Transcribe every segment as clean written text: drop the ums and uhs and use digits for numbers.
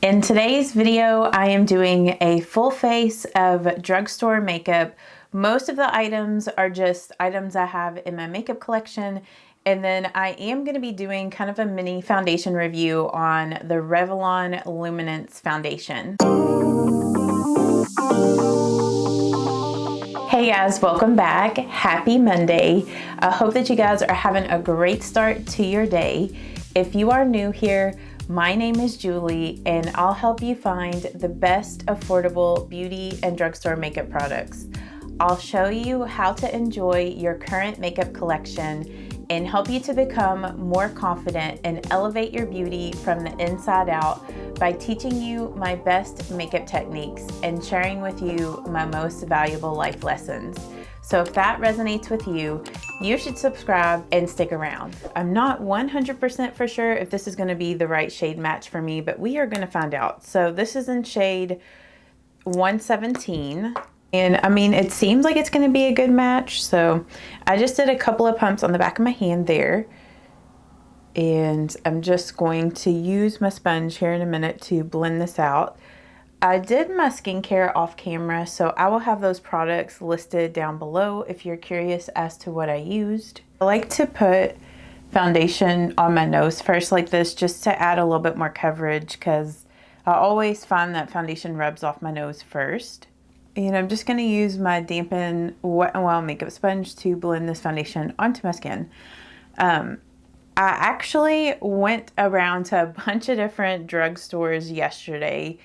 In today's video, I am doing a full face of drugstore makeup. Most of the items are just items I have in my makeup collection. And then I am going to be doing kind of a mini foundation review on the Revlon Illuminance foundation. Hey guys, welcome back. Happy Monday. I hope that you guys are having a great start to your day. If you are new here, my name is Julie, and I'll help you find the best affordable beauty and drugstore makeup products. I'll show you how to enjoy your current makeup collection and help you to become more confident and elevate your beauty from the inside out by teaching you my best makeup techniques and sharing with you my most valuable life lessons. So if that resonates with you, you should subscribe and stick around. I'm not 100% for sure if this is going to be the right shade match for me, but we are going to find out. So this is in shade 117. And I mean, it seems like it's going to be a good match. So I just did a couple of pumps on the back of my hand there. And I'm just going to use my sponge here in a minute to blend this out. I did my skincare off camera, so I will have those products listed down below if you're curious as to what I used. I like to put foundation on my nose first like this just to add a little bit more coverage because I always find that foundation rubs off my nose first. And I'm just going to use my Dampen Wet n Wild makeup sponge to blend this foundation onto my skin. I actually went around to a bunch of different drugstores yesterday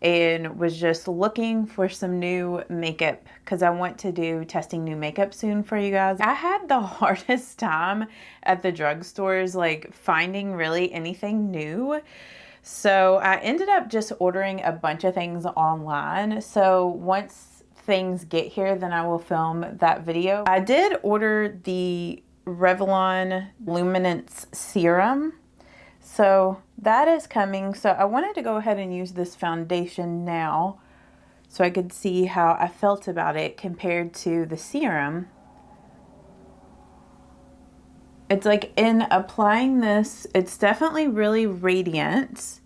and was just looking for some new makeup because I want to do testing new makeup soon for you guys. I had the hardest time at the drugstores like finding really anything new. So I ended up just ordering a bunch of things online. So once things get here, then I will film that video. I did order the Revlon Illuminance serum. So that is coming. So I wanted to go ahead and use this foundation now so I could see how I felt about it compared to the serum. It's like in applying this, it's definitely really radiant.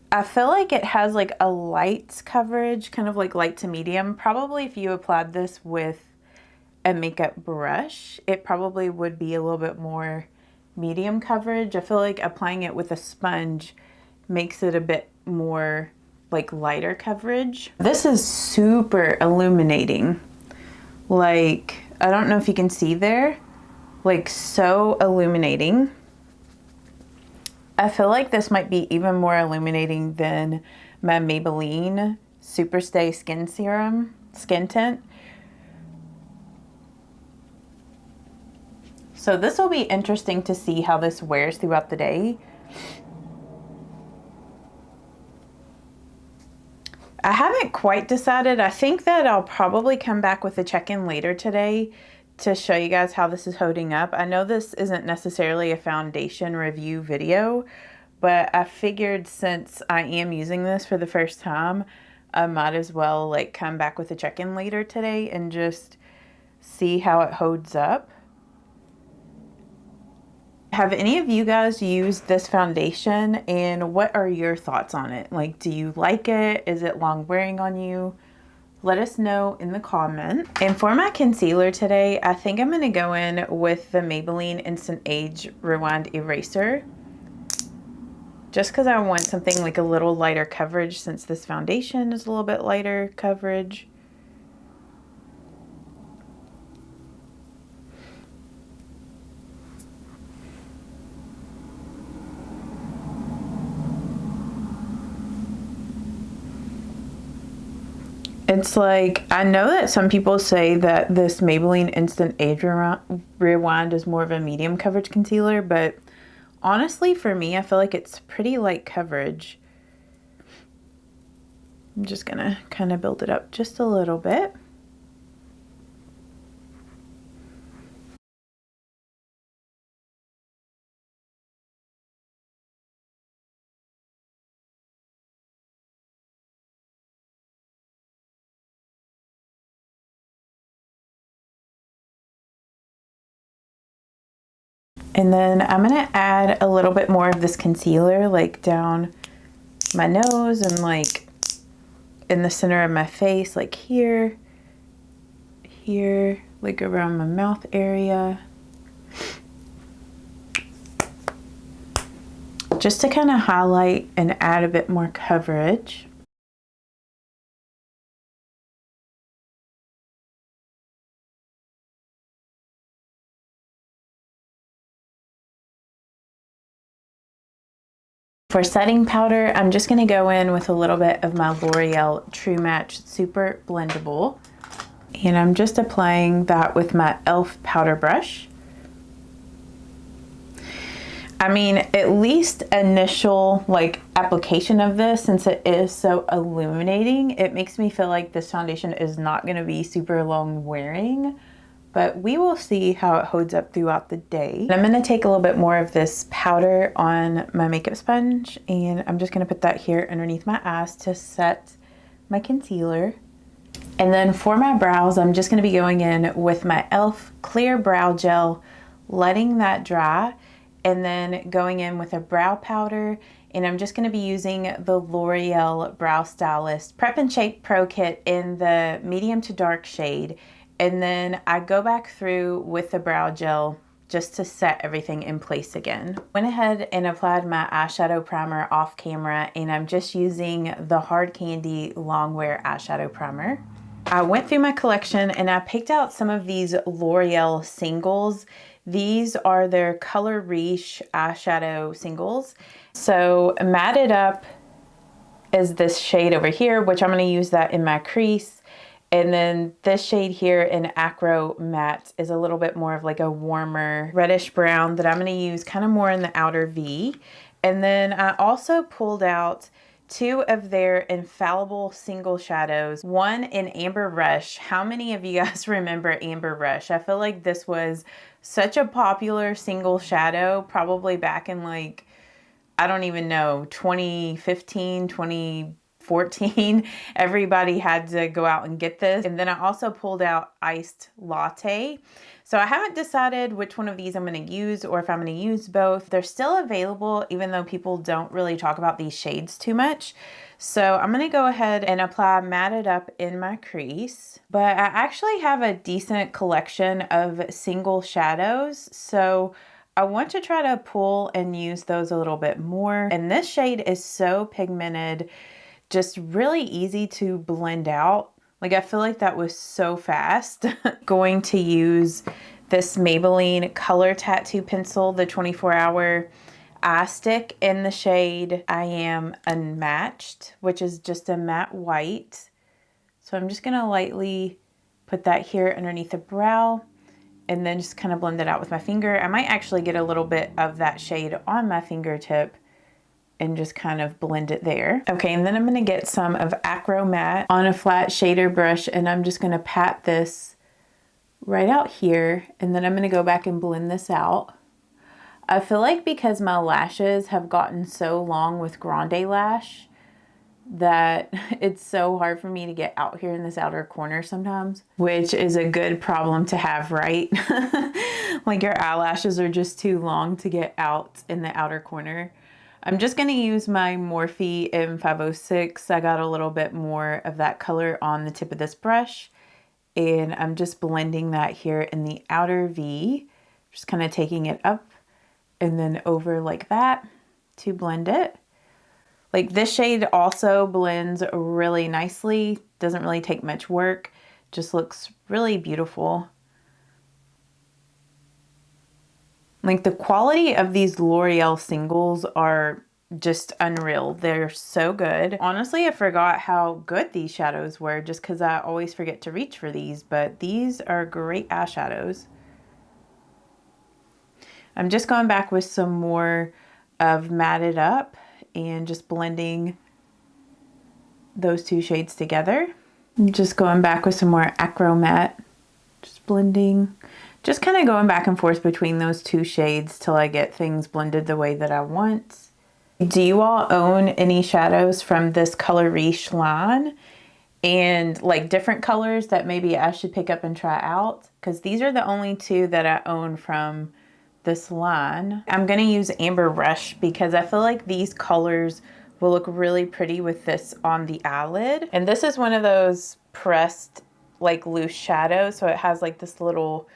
I feel like it has like a light coverage, kind of like light to medium. Probably if you applied this with a makeup brush, it probably would be a little bit more medium coverage. I feel like applying it with a sponge makes it a bit more like lighter coverage. This is super illuminating. Like, I don't know if you can see there, like so illuminating. I feel like this might be even more illuminating than my Maybelline Superstay Skin Serum Skin Tint. So this will be interesting to see how this wears throughout the day. I haven't quite decided. I think that I'll probably come back with a check-in later today to show you guys how this is holding up. I know this isn't necessarily a foundation review video, but I figured since I am using this for the first time, I might as well like come back with a check-in later today and just see how it holds up. Have any of you guys used this foundation, and what are your thoughts on it? Like, do you like it? Is it long wearing on you? Let us know in the comments. And for my concealer today, I think I'm going to go in with the Maybelline Instant Age Rewind Eraser. Just because I want something like a little lighter coverage since this foundation is a little bit lighter coverage. It's like, I know that some people say that this Maybelline Instant Age Rewind is more of a medium coverage concealer, but honestly for me, I feel like it's pretty light coverage. I'm just gonna kind of build it up just a little bit. And then I'm gonna add a little bit more of this concealer like down my nose and like in the center of my face, like here, like around my mouth area. Just to kind of highlight and add a bit more coverage. For setting powder, I'm just going to go in with a little bit of my L'Oreal True Match Super Blendable. And I'm just applying that with my e.l.f. powder brush. I mean, at least initial like application of this, since it is so illuminating, it makes me feel like this foundation is not going to be super long wearing. But we will see how it holds up throughout the day. And I'm gonna take a little bit more of this powder on my makeup sponge, and I'm just gonna put that here underneath my eyes to set my concealer. And then for my brows, I'm just gonna be going in with my e.l.f. Clear Brow Gel, letting that dry, and then going in with a brow powder. And I'm just gonna be using the L'Oreal Brow Stylist Prep and Shape Pro Kit in the medium to dark shade. And then I go back through with the brow gel just to set everything in place again. Went ahead and applied my eyeshadow primer off camera, and I'm just using the Hard Candy Longwear eyeshadow primer. I went through my collection and I picked out some of these L'Oreal singles. These are their Color Riche eyeshadow singles. So Matted Up is this shade over here, which I'm going to use that in my crease. And then this shade here in Acro Matte is a little bit more of like a warmer reddish brown that I'm going to use kind of more in the outer V. And then I also pulled out two of their infallible single shadows, one in Amber Rush. How many of you guys remember Amber Rush? I feel like this was such a popular single shadow, probably back in like, I don't even know, 2015, 2014, everybody had to go out and get this. And then I also pulled out Iced Latte. So I haven't decided which one of these I'm going to use or if I'm going to use both. They're still available, even though people don't really talk about these shades too much. So I'm going to go ahead and apply Matted Up in my crease. But I actually have a decent collection of single shadows. So I want to try to pull and use those a little bit more. And this shade is so pigmented, just really easy to blend out. Like, I feel like that was so fast. Going to use this Maybelline Color Tattoo Pencil, the 24-hour eye stick in the shade I Am Unmatched, which is just a matte white. So I'm just gonna lightly put that here underneath the brow and then just kind of blend it out with my finger. I might actually get a little bit of that shade on my fingertip and just kind of blend it there. Okay, and then I'm gonna get some of Acro Matte on a flat shader brush, and I'm just gonna pat this right out here, and then I'm gonna go back and blend this out. I feel like because my lashes have gotten so long with Grande Lash that it's so hard for me to get out here in this outer corner sometimes, which is a good problem to have, right? Like your eyelashes are just too long to get out in the outer corner. I'm just going to use my Morphe M506. I got a little bit more of that color on the tip of this brush, and I'm just blending that here in the outer V, just kind of taking it up and then over like that to blend it. Like, this shade also blends really nicely, doesn't really take much work, just looks really beautiful. Like, the quality of these L'Oreal singles are just unreal. They're so good. Honestly, I forgot how good these shadows were just because I always forget to reach for these, but these are great eyeshadows. I'm just going back with some more of Matted Up and just blending those two shades together. I'm just going back with some more Acro Matte, just blending. Just kind of going back and forth between those two shades till I get things blended the way that I want. Do you all own any shadows from this Color Riche line? And like different colors that maybe I should pick up and try out? Because these are the only two that I own from this line. I'm going to use Amber Rush because I feel like these colors will look really pretty with this on the eyelid. And this is one of those pressed like loose shadows. So it has like this little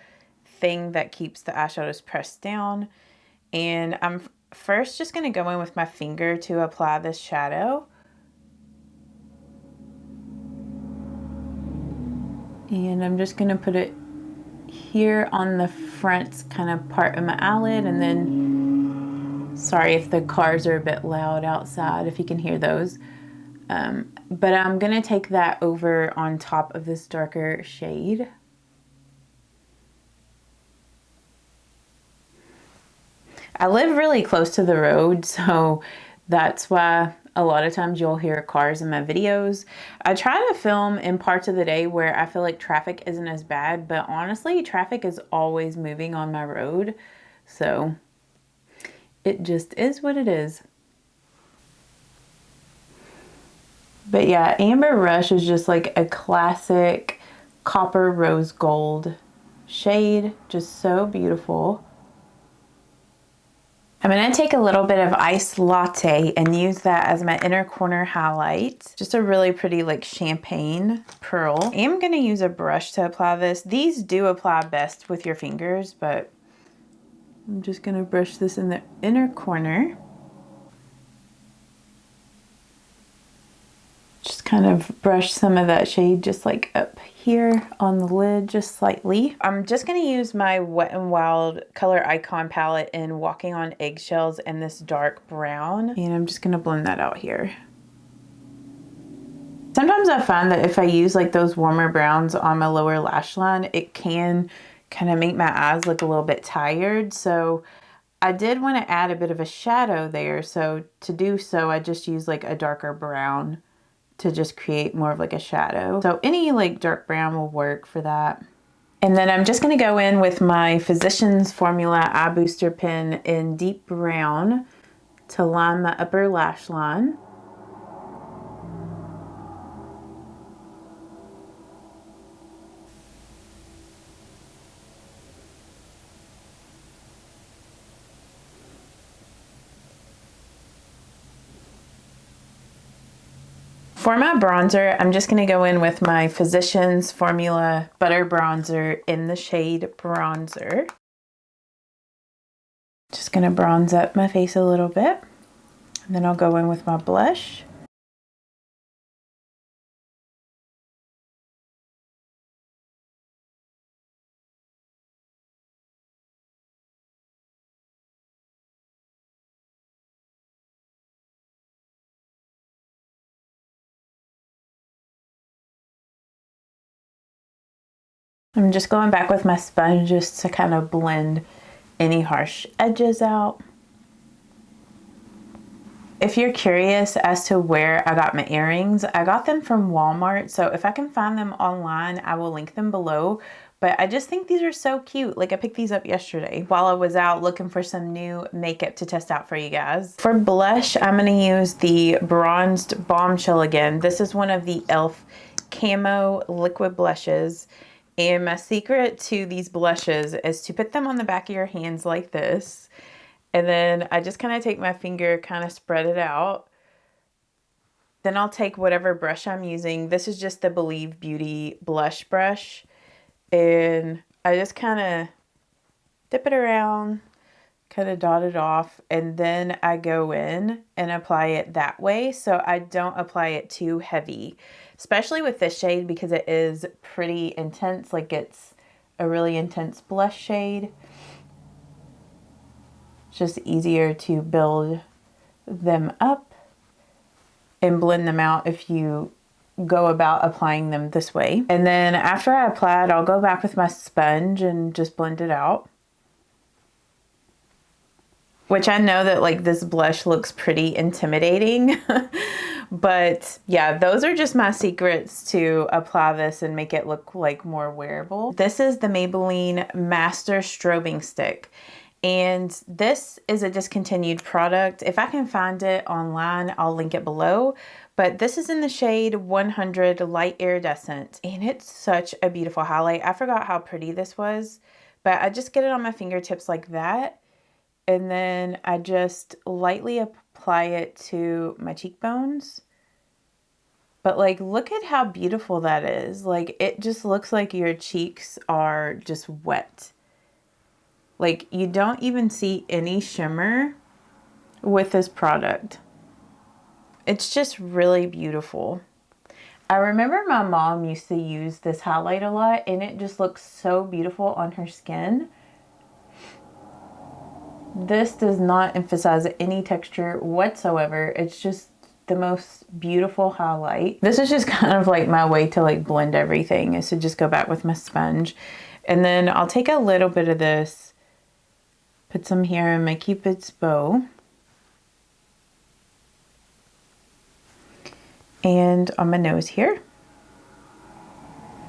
thing that keeps the eyeshadows pressed down. And I'm first just gonna go in with my finger to apply this shadow. And I'm just gonna put it here on the front kind of part of my eyelid, and then, sorry if the cars are a bit loud outside, if you can hear those. But I'm gonna take that over on top of this darker shade. I live really close to the road, so that's why a lot of times you'll hear cars in my videos. I try to film in parts of the day where I feel like traffic isn't as bad, but honestly, traffic is always moving on my road. So it just is what it is. But yeah, Amber Rush is just like a classic copper rose gold shade. Just so beautiful. I'm gonna take a little bit of iced latte and use that as my inner corner highlight. Just a really pretty like champagne pearl. I am gonna use a brush to apply this. These do apply best with your fingers, but I'm just gonna brush this in the inner corner. Just kind of brush some of that shade just like up here on the lid, just slightly. I'm just gonna use my Wet n Wild Color Icon palette in Walking on Eggshells in this dark brown. And I'm just gonna blend that out here. Sometimes I find that if I use like those warmer browns on my lower lash line, it can kind of make my eyes look a little bit tired. So I did want to add a bit of a shadow there. So to do so, I just use like a darker brown to just create more of like a shadow. So any like dark brown will work for that. And then I'm just gonna go in with my Physicians Formula Eye Booster Pen in deep brown to line my upper lash line. For my bronzer, I'm just gonna go in with my Physicians Formula Butter Bronzer in the shade Bronzer. Just gonna bronze up my face a little bit. And then I'll go in with my blush. I'm just going back with my sponge just to kind of blend any harsh edges out. If you're curious as to where I got my earrings, I got them from Walmart. So if I can find them online, I will link them below. But I just think these are so cute. Like I picked these up yesterday while I was out looking for some new makeup to test out for you guys. For blush, I'm gonna use the Bronzed Bombshell again. This is one of the e.l.f. Camo liquid blushes. And my secret to these blushes is to put them on the back of your hands like this. And then I just kind of take my finger, kind of spread it out. Then I'll take whatever brush I'm using. This is just the Believe Beauty blush brush. And I just kind of dip it around, kind of dot it off. And then I go in and apply it that way. So I don't apply it too heavy, especially with this shade because it is pretty intense. Like it's a really intense blush shade. It's just easier to build them up and blend them out if you go about applying them this way. And then after I apply it, I'll go back with my sponge and just blend it out. Which I know that like this blush looks pretty intimidating, but yeah, those are just my secrets to apply this and make it look like more wearable. This is the Maybelline Master Strobing Stick. And this is a discontinued product. If I can find it online, I'll link it below. But this is in the shade 100 Light Iridescent. And it's such a beautiful highlight. I forgot how pretty this was. But I just get it on my fingertips like that. And then I just lightly apply apply it to my cheekbones. But like, look at how beautiful that is. Like, it just looks like your cheeks are just wet. Like, you don't even see any shimmer with this product. It's just really beautiful. I remember my mom used to use this highlight a lot, and it just looks so beautiful on her skin. This does not emphasize any texture whatsoever. It's just the most beautiful highlight. This is just kind of like my way to like blend everything, is to just go back with my sponge. And then I'll take a little bit of this, put some here in my Cupid's bow. And on my nose here.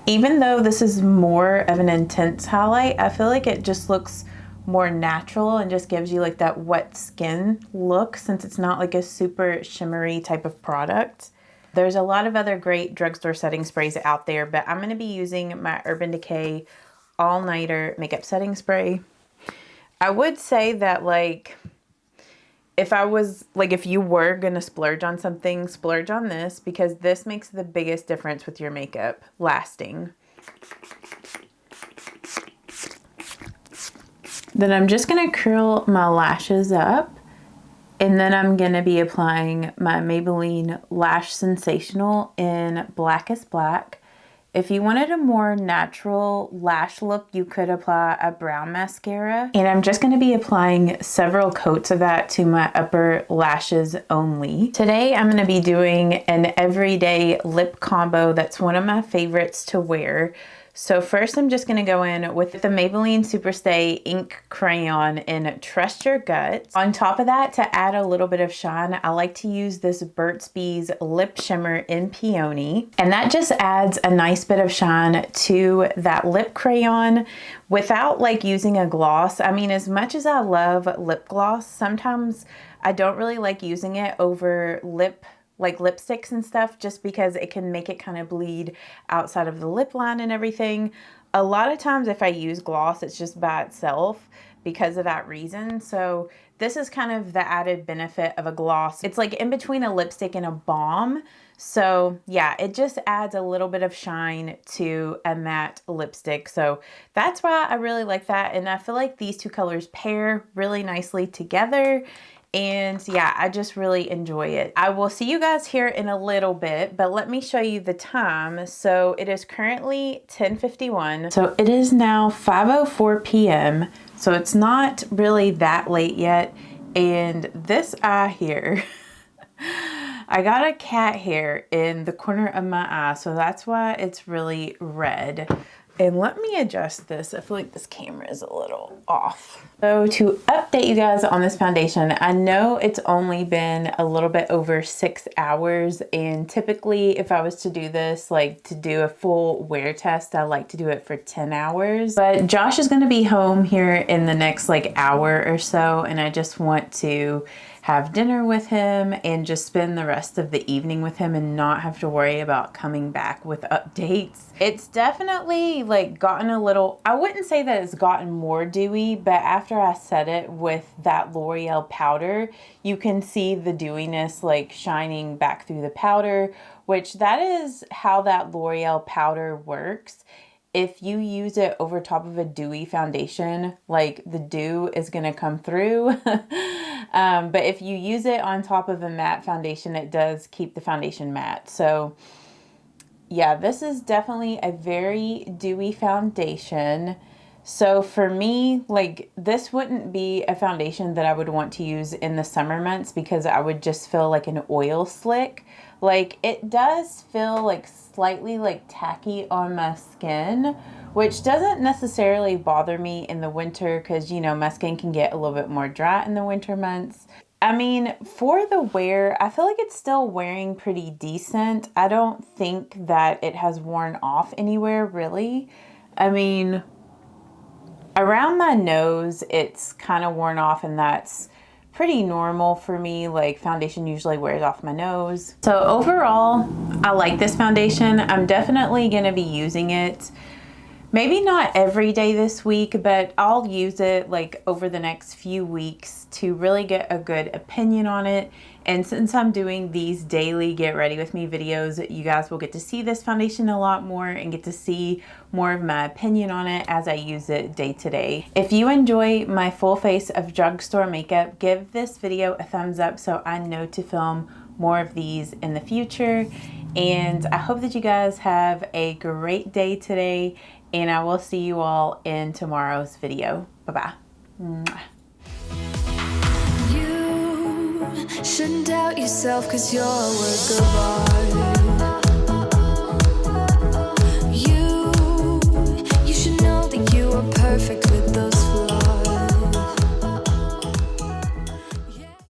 Even though this is more of an intense highlight, I feel like it just looks more natural and just gives you like that wet skin look, since it's not like a super shimmery type of product. There's a lot of other great drugstore setting sprays out there, but I'm going to be using my Urban Decay All Nighter Makeup Setting Spray. I would say that like, if you were gonna splurge on something, splurge on this, because this makes the biggest difference with your makeup lasting. Then I'm just gonna curl my lashes up, and then I'm gonna be applying my Maybelline Lash Sensational in Blackest Black. If you wanted a more natural lash look, you could apply a brown mascara. And I'm just going to be applying several coats of that to my upper lashes only. Today, I'm going to be doing an everyday lip combo that's one of my favorites to wear. So first, I'm just going to go in with the Maybelline Superstay Ink Crayon in Trust Your Gut. On top of that, to add a little bit of shine, I like to use this Burt's Bees Lip Shimmer in Peony. And that just adds a nice bit of shine to that lip crayon without like using a gloss. I mean, as much as I love lip gloss, sometimes I don't really like using it over lipsticks and stuff, just because it can make it kind of bleed outside of the lip line and everything. A lot of times if I use gloss, it's just by itself because of that reason. So this is kind of the added benefit of a gloss. It's like in between a lipstick and a balm. So yeah, it just adds a little bit of shine to a matte lipstick. So that's why I really like that. And I feel like these two colors pair really nicely together. And yeah, I just really enjoy it. I will see you guys here in a little bit, but let me show you the time. So it is currently 10:51. So it is now 5:04 p.m. So it's not really that late yet. And this eye here, I got a cat hair in the corner of my eye. So that's why it's really red. And let me adjust this. I feel like this camera is a little off. So to update you guys on this foundation, I know it's only been a little bit over 6 hours. And typically if I was to do this, like to do a full wear test, I like to do it for 10 hours. But Josh is gonna be home here in the next like hour or so. And I just want to have dinner with him and just spend the rest of the evening with him and not have to worry about coming back with updates. It's definitely like gotten a little, I wouldn't say that it's gotten more dewy, but after I set it with that L'Oreal powder, you can see the dewiness like shining back through the powder, which that is how that L'Oreal powder works. If you use it over top of a dewy foundation, like the dew is gonna come through. But if you use it on top of a matte foundation, it does keep the foundation matte. So yeah, this is definitely a very dewy foundation. So for me, like this wouldn't be a foundation that I would want to use in the summer months because I would just feel like an oil slick. Like it does feel like slightly like tacky on my skin, which doesn't necessarily bother me in the winter because, you know, my skin can get a little bit more dry in the winter months. I mean, for the wear, I feel like it's still wearing pretty decent. I don't think that it has worn off anywhere really. I mean, around my nose, it's kind of worn off, and that's pretty normal for me. Like foundation usually wears off my nose. So overall, I like this foundation. I'm definitely going to be using it Maybe not every day this week, but I'll use it like over the next few weeks to really get a good opinion on it. And since I'm doing these daily get ready with me videos, you guys will get to see this foundation a lot more and get to see more of my opinion on it as I use it day to day. If you enjoy my full face of drugstore makeup, give this video a thumbs up so I know to film more of these in the future. And I hope that you guys have a great day today, and I will see you all in tomorrow's video. Bye-bye. You shouldn't doubt yourself, 'cause you're a work of art.